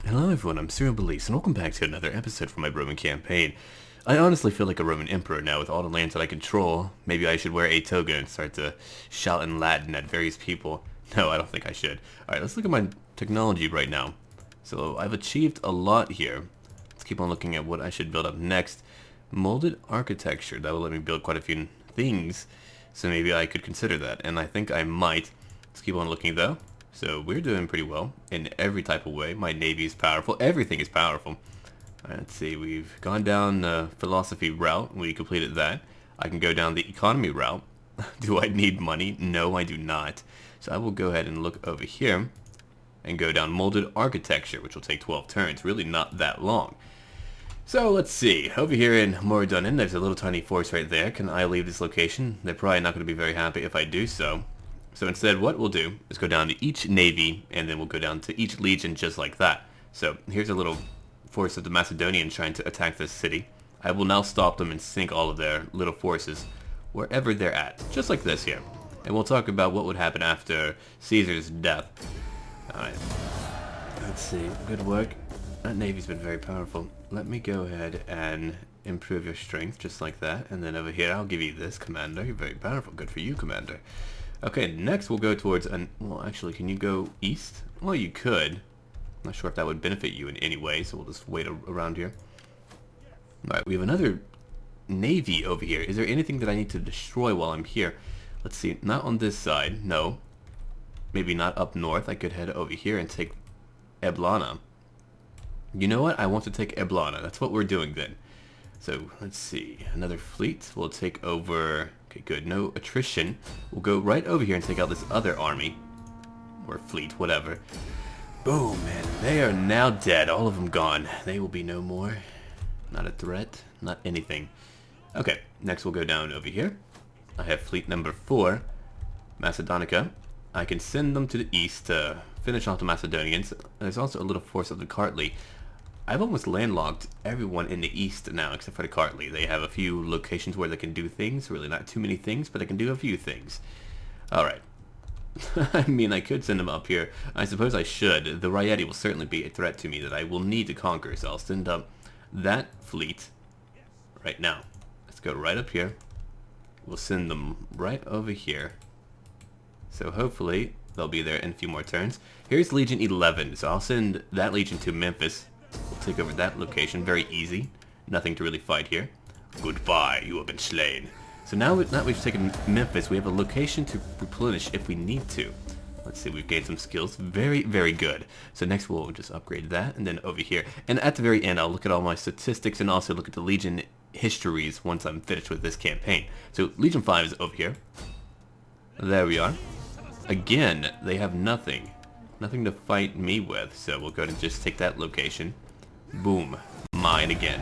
Hello everyone, I'm SurrealBeliefs, and welcome back to another episode from my Roman campaign. I honestly feel like a Roman emperor now with all the lands that I control. Maybe I should wear a toga and start to shout in Latin at various people. No, I don't think I should. Alright, let's look at my technology right now. So I've achieved a lot here. Let's keep on looking at what I should build up next. Molded architecture, that will let me build quite a few things. So maybe I could consider that, and I think I might. Let's keep on looking though. So we're doing pretty well in every type of way. My navy is powerful. Everything is powerful. Let's see. We've gone down the philosophy route. We completed that. I can go down the economy route. Do I need money? No, I do not. So I will go ahead and look over here and go down molded architecture, which will take 12 turns. Really not that long. So let's see. Over here in Moridonin, there's a little tiny force right there. Can I leave this location? They're probably not going to be very happy if I do so. So instead, what we'll do is go down to each navy, and then we'll go down to each legion just like that. So here's a little force of the Macedonians trying to attack this city. I will now stop them and sink all of their little forces wherever they're at, just like this here. And we'll talk about what would happen after Caesar's death. Alright, let's see. Good work. That navy's been very powerful. Let me go ahead and improve your strength just like that. And then over here, I'll give you this, Commander. You're very powerful. Good for you, Commander. Okay, next we'll go towards well, actually, can you go east? Well, you could. Not sure if that would benefit you in any way, so we'll just wait around here. Alright, we have another navy over here. Is there anything that I need to destroy while I'm here? Let's see, not on this side, no. Maybe not up north. I could head over here and take Eblana. You know what? I want to take Eblana. That's what we're doing then. So, let's see. Another fleet. We'll take over... Okay, good. No attrition. We'll go right over here and take out this other army. Or fleet, whatever. Boom, man. They are now dead. All of them gone. They will be no more. Not a threat. Not anything. Okay, next we'll go down over here. I have fleet number 4. Macedonica. I can send them to the east to finish off the Macedonians. There's also a little force of the Kartli. I've almost landlocked everyone in the east now, except for the Kartli. They have a few locations where they can do things. Really not too many things, but they can do a few things. Alright. I mean, I could send them up here. I suppose I should. The Rieti will certainly be a threat to me that I will need to conquer, so I'll send up that fleet right now. Let's go right up here. We'll send them right over here. So hopefully they'll be there in a few more turns. Here's Legion 11, so I'll send that legion to Memphis. We'll take over that location. Very easy. Nothing to really fight here. Goodbye, you have been slain. So now that we've taken Memphis, we have a location to replenish if we need to. Let's see, we've gained some skills. Very, very good. So next we'll just upgrade that, and then over here. And at the very end, I'll look at all my statistics and also look at the Legion histories once I'm finished with this campaign. So Legion 5 is over here. There we are. Again, they have nothing. Nothing to fight me with, so we'll go ahead and just take that location. Boom. Mine again.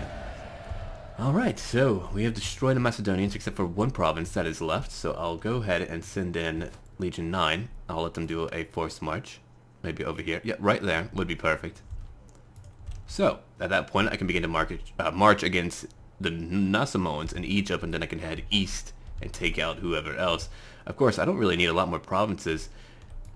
Alright, so we have destroyed the Macedonians except for one province that is left, so I'll go ahead and send in Legion 9. I'll let them do a forced march. Maybe over here. Yeah, right there would be perfect. So, at that point, I can begin to march against the Nasamoans in Egypt, and then I can head east and take out whoever else. Of course, I don't really need a lot more provinces.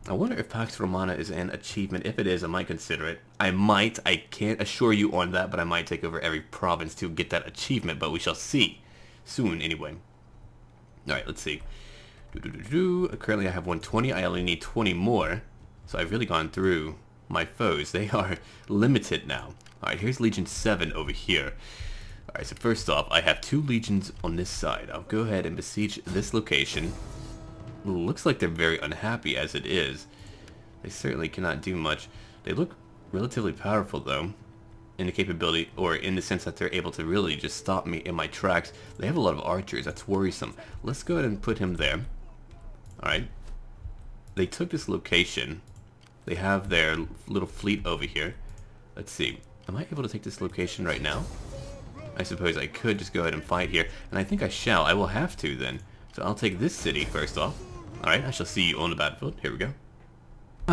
I wonder if Pax Romana is an achievement. If it is, I might consider it. I might. I can't assure you on that, but I might take over every province to get that achievement, but we shall see. Soon, anyway. Alright, let's see. Currently I have 120. I only need 20 more. So I've really gone through my foes. They are limited now. Alright, here's Legion 7 over here. Alright, so first off, I have 2 legions on this side. I'll go ahead and besiege this location. Looks like they're very unhappy as it is. They certainly cannot do much. They look relatively powerful though, in the capability, or in the sense that they're able to really just stop me in my tracks. They have a lot of archers. That's worrisome. Let's go ahead and put him there. Alright. They took this location. They have their little fleet over here. Let's see. Am I able to take this location right now? I suppose I could just go ahead and fight here, and I think I shall. I will have to then. So I'll take this city first off. Alright, I shall see you on the battlefield. Here we go.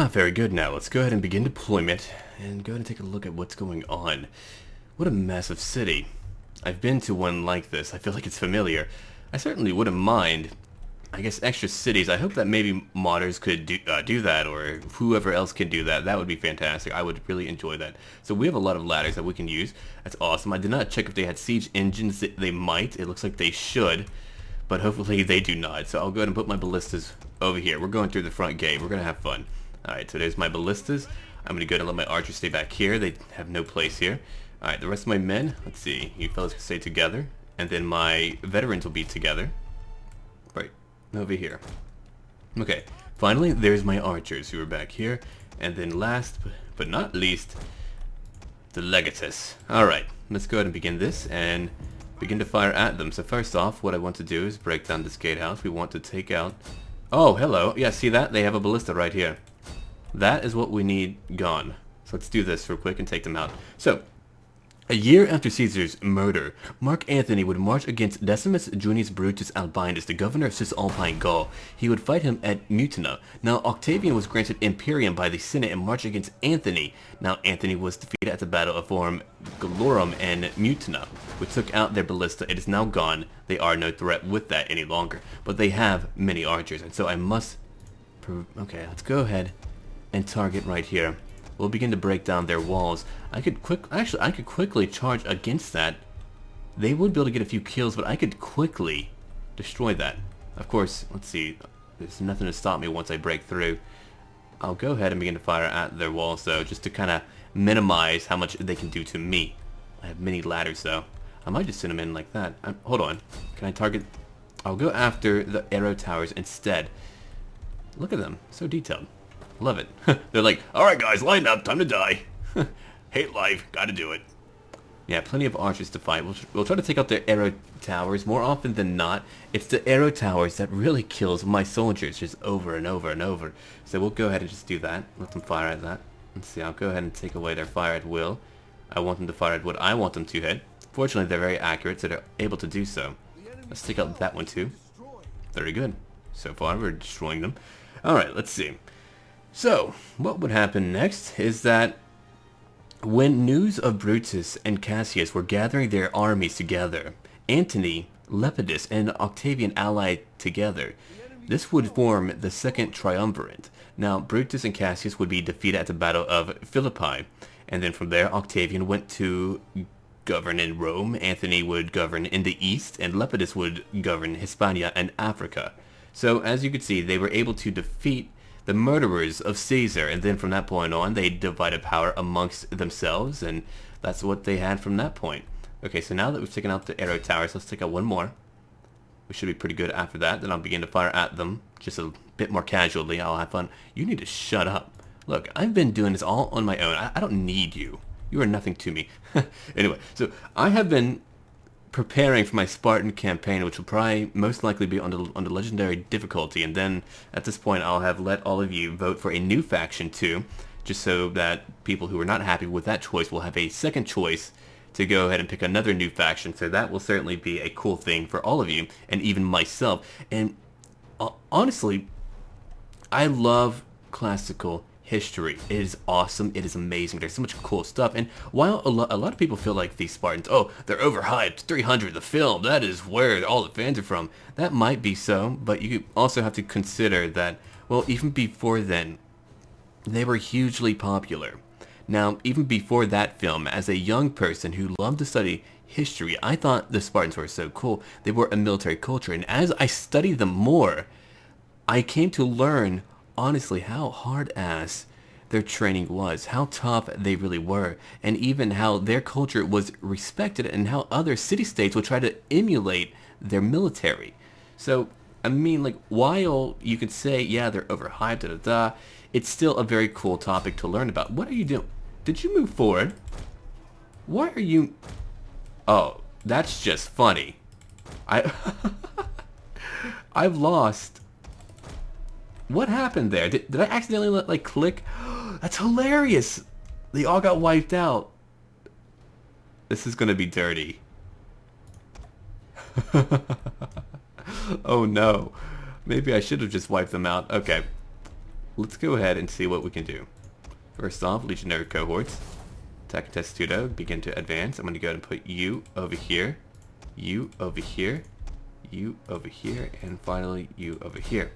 Very good. Now let's go ahead and begin deployment and go ahead and take a look at what's going on. What a massive city. I've been to one like this. I feel like it's familiar. I certainly wouldn't mind I guess, extra cities. I hope that maybe modders could do that, or whoever else can do that. That would be fantastic. I would really enjoy that. So we have a lot of ladders that we can use. That's awesome. I did not check if they had siege engines. They might. It looks like they should, but hopefully they do not. So I'll go ahead and put my ballistas over here. We're going through the front gate. We're going to have fun. Alright, so there's my ballistas. I'm going to go ahead and let my archers stay back here. They have no place here. Alright, the rest of my men, let's see. You fellas can stay together. And then my veterans will be together. Right, over here. Okay, finally, there's my archers who are back here. And then last, but not least, the legatus. Alright, let's go ahead and begin this and begin to fire at them. So first off, what I want to do is break down this gatehouse. We want to take out... Oh, hello. Yeah, see that? They have a ballista right here. That is what we need gone. So let's do this real quick and take them out. So, a year after Caesar's murder, Mark Antony would march against Decimus Junius Brutus Albinus, the governor of Cisalpine Gaul. He would fight him at Mutina. Now, Octavian was granted Imperium by the Senate and marched against Antony. Now, Antony was defeated at the Battle of Forum Gallorum and Mutina, which took out their ballista. It is now gone. They are no threat with that any longer. But they have many archers, and so I must... Okay, let's go ahead and target right here. We'll begin to break down their walls. I could quickly charge against that. They would be able to get a few kills, but I could quickly destroy that. Of course, let's see. There's nothing to stop me once I break through. I'll go ahead and begin to fire at their walls, though, just to kind of minimize how much they can do to me. I have many ladders, though. I might just send them in like that. Hold on. Can I target? I'll go after the arrow towers instead. Look at them. So detailed. Love it. They're like, alright guys, line up, time to die. Hate life, gotta do it. Yeah, plenty of archers to fight. We'll try to take out their arrow towers. More often than not, it's the arrow towers that really kills my soldiers just over and over and over. So we'll go ahead and just do that. Let them fire at that. Let's see, I'll go ahead and take away their fire at will. I want them to fire at what I want them to hit. Fortunately, they're very accurate, so they're able to do so. Let's take out that one too. Very good. So far, we're destroying them. Alright, let's see. So, what would happen next is that when news of Brutus and Cassius were gathering their armies together, Antony, Lepidus, and Octavian allied together. This would form the second triumvirate. Now, Brutus and Cassius would be defeated at the Battle of Philippi, and then from there, Octavian went to govern in Rome, Antony would govern in the east, and Lepidus would govern Hispania and Africa. So, as you can see, they were able to defeat the murderers of Caesar, and then from that point on, they divided power amongst themselves, and that's what they had from that point. Okay, so now that we've taken out the arrow towers, let's take out one more. We should be pretty good after that. Then I'll begin to fire at them, just a bit more casually. I'll have fun. You need to shut up. Look, I've been doing this all on my own. I don't need you. You are nothing to me. Anyway, so I have been preparing for my Spartan campaign, which will probably most likely be on the legendary difficulty, and then at this point I'll have let all of you vote for a new faction too, just so that people who are not happy with that choice will have a second choice to go ahead and pick another new faction. So that will certainly be a cool thing for all of you, and even myself. And honestly, I love classical history. It is awesome. It is amazing. There's so much cool stuff. And while a lot of people feel like these Spartans, oh, they're overhyped, 300 the film, that is where all the fans are from. That might be so, but you also have to consider that, well, even before then, they were hugely popular. Now, even before that film, as a young person who loved to study history, I thought the Spartans were so cool. They were a military culture, and as I studied them more, I came to learn honestly how hard-ass their training was, how tough they really were, and even how their culture was respected and how other city-states would try to emulate their military. So, I mean, like, while you could say, yeah, they're overhyped, da-da-da, it's still a very cool topic to learn about. What are you doing? Did you move forward? Why are you... Oh, that's just funny. I've lost... What happened there? Did I accidentally like click? That's hilarious. They all got wiped out. This is gonna be dirty. Oh no. Maybe I should have just wiped them out. Okay. Let's go ahead and see what we can do. First off, legionary cohorts. Attack Testudo. Begin to advance. I'm gonna go ahead and put you over here. You over here. you over here, and finally you over here.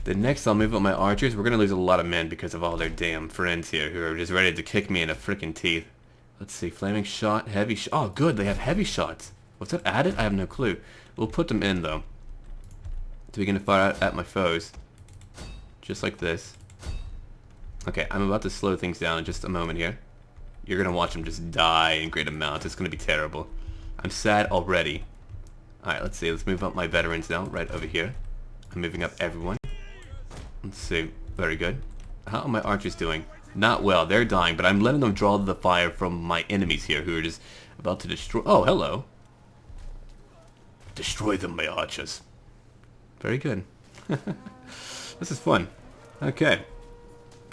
Then next I'll move up my archers. We're going to lose a lot of men because of all their damn friends here who are just ready to kick me in the frickin' teeth. Let's see, flaming shot, heavy shot. Oh good, they have heavy shots. Was that added? I have no clue. We'll put them in though. To begin to fire at my foes. Just like this. Okay, I'm about to slow things down in just a moment here. You're going to watch them just die in great amounts. It's going to be terrible. I'm sad already. Alright, let's see. Let's move up my veterans now, right over here. I'm moving up everyone. Let's see. Very good. How are my archers doing? Not well. They're dying, but I'm letting them draw the fire from my enemies here who are just about to destroy... Oh, hello. Destroy them, my archers. Very good. This is fun. Okay.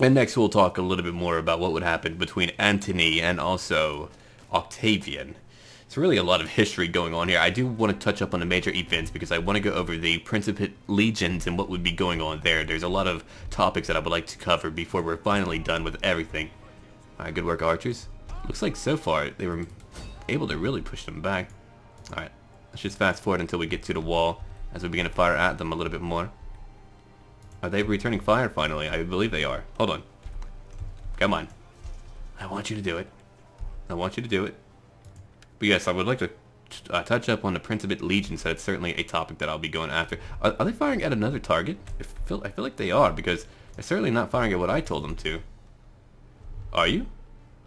And next we'll talk a little bit more about what would happen between Antony and also Octavian. It's really a lot of history going on here. I do want to touch up on the major events because I want to go over the Principate legions and what would be going on there. There's a lot of topics that I would like to cover before we're finally done with everything. Alright, good work, archers. Looks like so far they were able to really push them back. Alright, let's just fast forward until we get to the wall as we begin to fire at them a little bit more. Are they returning fire finally? I believe they are. Hold on. Come on. I want you to do it. I want you to do it. But yes, I would like to touch up on the Principate legions. That's certainly a topic that I'll be going after. Are they firing at another target? I feel like they are because they're certainly not firing at what I told them to. Are you?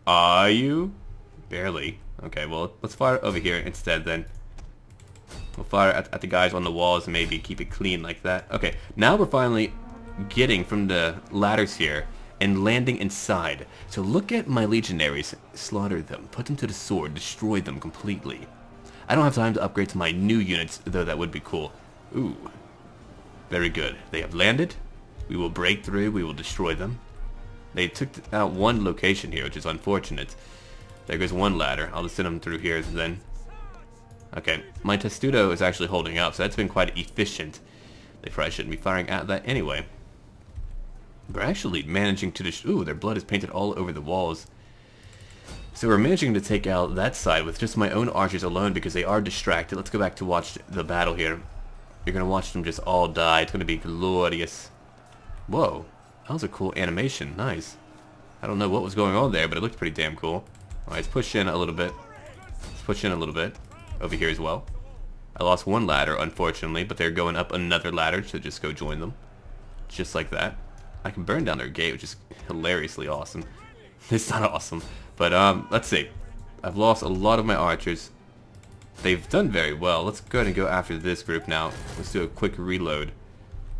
Are you? Barely. Okay, well, let's fire over here instead then. We'll fire at the guys on the walls and maybe keep it clean like that. Okay, now we're finally getting from the ladders here and landing inside. So look at my legionaries. Slaughter them. Put them to the sword. Destroy them completely. I don't have time to upgrade to my new units, though that would be cool. Ooh. Very good. They have landed. We will break through. We will destroy them. They took out one location here, which is unfortunate. There goes one ladder. I'll just send them through here then. Okay, my testudo is actually holding up, so that's been quite efficient. They probably shouldn't be firing at that anyway. We're actually managing to ooh, their blood is painted all over the walls. So we're managing to take out that side with just my own archers alone because they are distracted. Let's go back to watch the battle here. You're going to watch them just all die. It's going to be glorious. Whoa, that was a cool animation. Nice. I don't know what was going on there, but it looked pretty damn cool. Alright, let's push in a little bit. Let's push in a little bit. Over here as well. I lost one ladder, unfortunately, but they're going up another ladder to just go join them. Just like that. I can burn down their gate, which is hilariously awesome. It's not awesome, but let's see. I've lost a lot of my archers. They've done very well. Let's go ahead and go after this group now. Let's do a quick reload.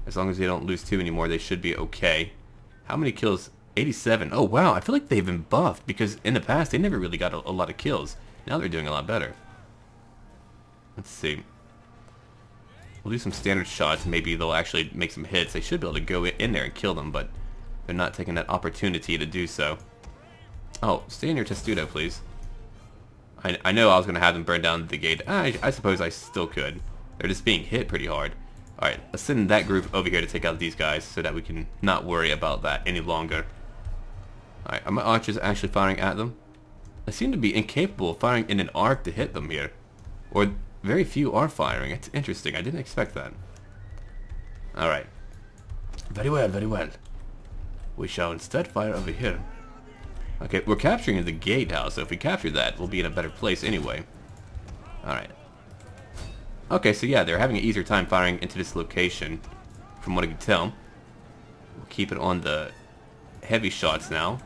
As long as they don't lose too many more, they should be okay. How many kills? 87. Oh wow, I feel like they've been buffed because in the past they never really got a lot of kills. Now they're doing a lot better. Let's see. We'll do some standard shots. Maybe they'll actually make some hits. They should be able to go in there and kill them, but they're not taking that opportunity to do so. Oh, stay in your testudo, please. I know I was going to have them burn down the gate. I suppose I still could. They're just being hit pretty hard. Alright, let's send that group over here to take out these guys so that we can not worry about that any longer. Alright, are my archers actually firing at them? I seem to be incapable of firing in an arc to hit them here. Or very few are firing. It's interesting. I didn't expect that. Alright. Very well, very well. We shall instead fire over here. Okay, we're capturing the gatehouse, so if we capture that, we'll be in a better place anyway. Alright. Okay, so yeah, they're having an easier time firing into this location, from what I can tell. We'll keep it on the heavy shots now.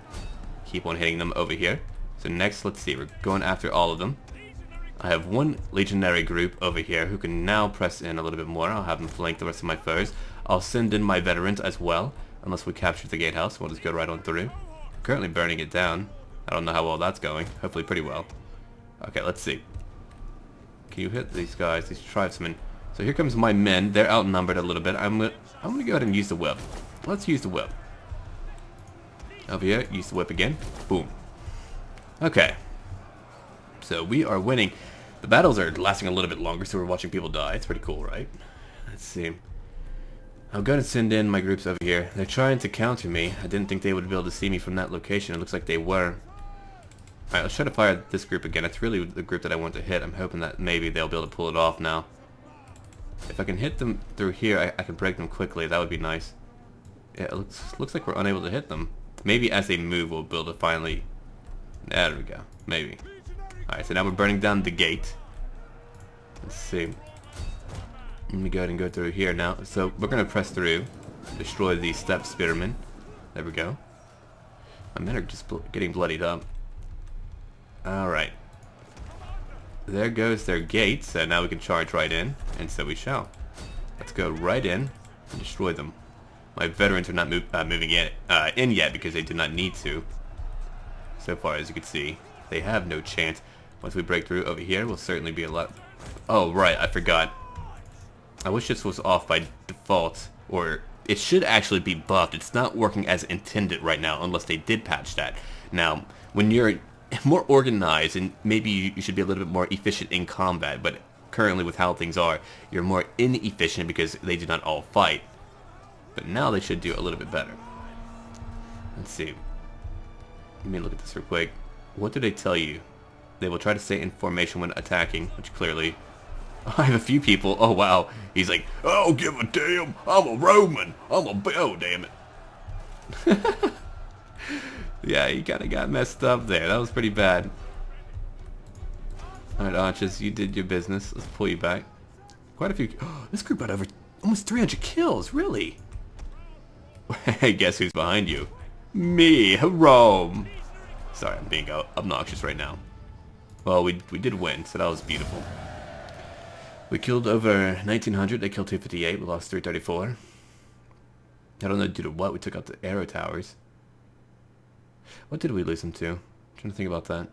Keep on hitting them over here. So next, let's see, we're going after all of them. I have one legionary group over here who can now press in a little bit more. I'll have them flank the rest of my foes. I'll send in my veterans as well, unless we capture the gatehouse. We'll just go right on through. I'm currently burning it down. I don't know how well that's going. Hopefully pretty well. Okay, let's see. Can you hit these guys, these tribesmen? So here comes my men. They're outnumbered a little bit. I'm gonna go ahead and use the whip. Let's use the whip. Over here, use the whip again. Boom. Okay. So we are winning. The battles are lasting a little bit longer, so we're watching people die. It's pretty cool, right? Let's see. I'm going to send in my groups over here. They're trying to counter me. I didn't think they would be able to see me from that location. It looks like they were. Alright, let's try to fire this group again. It's really the group that I want to hit. I'm hoping that maybe they'll be able to pull it off now. If I can hit them through here, I can break them quickly. That would be nice. Yeah, it looks like we're unable to hit them. Maybe as they move, we'll be able to finally... There we go. Maybe. Alright, so now we're burning down the gate. Let's see. Let me go ahead and go through here now. So we're going to press through. Destroy the step spearmen. There we go. My men are just getting bloodied up. Alright. There goes their gates, and now we can charge right in, and so we shall. Let's go right in and destroy them. My veterans are not moving in yet because they do not need to. So far, as you can see, they have no chance. Once we break through over here, we'll certainly be a lot... Oh, right, I forgot. I wish this was off by default, or it should actually be buffed. It's not working as intended right now, unless they did patch that. Now, when you're more organized, and maybe you should be a little bit more efficient in combat, but currently with how things are, you're more inefficient because they do not all fight. But now they should do a little bit better. Let's see. Let me look at this real quick. What do they tell you? They will try to stay in formation when attacking, which clearly... I have a few people. Oh, wow. He's like, oh, give a damn. I'm a Roman. Oh, damn it. Yeah, he kind of got messed up there. That was pretty bad. Alright, Archers, you did your business. Let's pull you back. Quite a few... Oh, this group had over almost 300 kills. Really? Hey, guess who's behind you? Me, Rome. Sorry, I'm being obnoxious right now. Well, we did win, so that was beautiful. We killed over 1,900. They killed 258. We lost 334. I don't know due to what. We took out the arrow towers. What did we lose them to? I'm trying to think about that.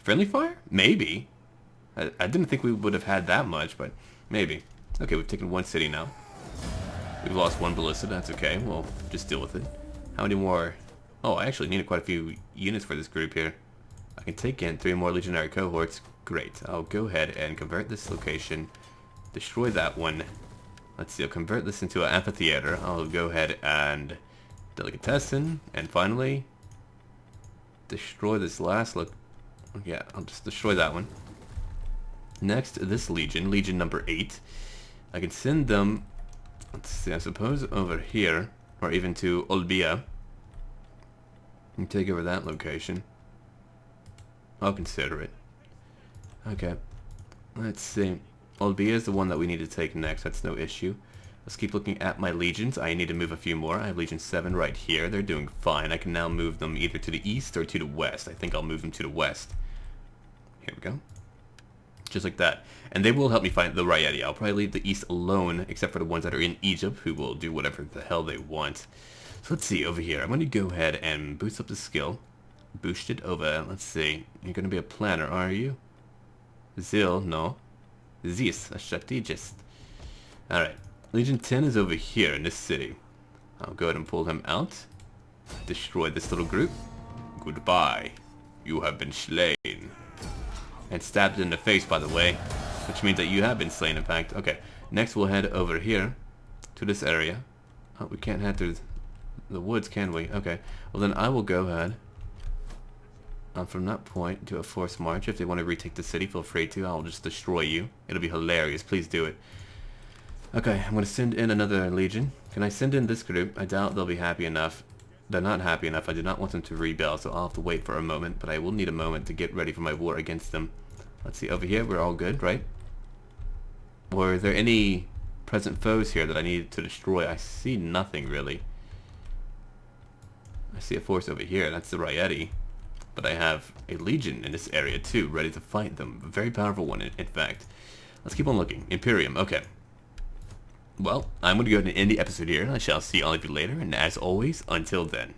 Friendly fire? Maybe. I didn't think we would have had that much, but maybe. Okay, we've taken one city now. We've lost one ballista. That's okay. We'll just deal with it. How many more? Oh, I actually needed quite a few units for this group here. I can take in 3 more legionary cohorts. Great. I'll go ahead and convert this location. Destroy that one. Let's see. I'll convert this into an amphitheater. I'll go ahead and delicatessen. And finally, destroy this last look. Yeah, I'll just destroy that one. Next, this legion. Legion number 8. I can send them... Let's see. I suppose over here. Or even to Olbia. And take over that location. I'll consider it. Okay. Let's see. Olbia is the one that we need to take next. That's no issue. Let's keep looking at my legions. I need to move a few more. I have Legion 7 right here. They're doing fine. I can now move them either to the east or to the west. I think I'll move them to the west. Here we go. Just like that. And they will help me find the Rieti. I'll probably leave the east alone, except for the ones that are in Egypt, who will do whatever the hell they want. So let's see, over here. I'm going to go ahead and boost up the skill. Boost it over. Let's see. You're going to be a planner, are you? Zil, no. This, a strategist. Alright. Legion 10 is over here in this city. I'll go ahead and pull him out. Destroy this little group. Goodbye. You have been slain. And stabbed in the face, by the way. Which means that you have been slain, in fact. Okay. Next, we'll head over here. To this area. Oh, we can't head through the woods, can we? Okay. Well, then I will go ahead. From that point, do a forced march. If they want to retake the city, feel free to. I'll just destroy you. It'll be hilarious. Please do it. Okay, I'm going to send in another legion. Can I send in this group? I doubt they'll be happy enough. They're not happy enough. I do not want them to rebel, so I'll have to wait for a moment. But I will need a moment to get ready for my war against them. Let's see. Over here, we're all good, right? Were there any present foes here that I needed to destroy? I see nothing, really. I see a force over here. That's the Rieti. But I have a legion in this area too, ready to fight them. A very powerful one, in fact. Let's keep on looking. Imperium, okay. Well, I'm going to go ahead and end the episode here. I shall see all of you later, and as always, until then.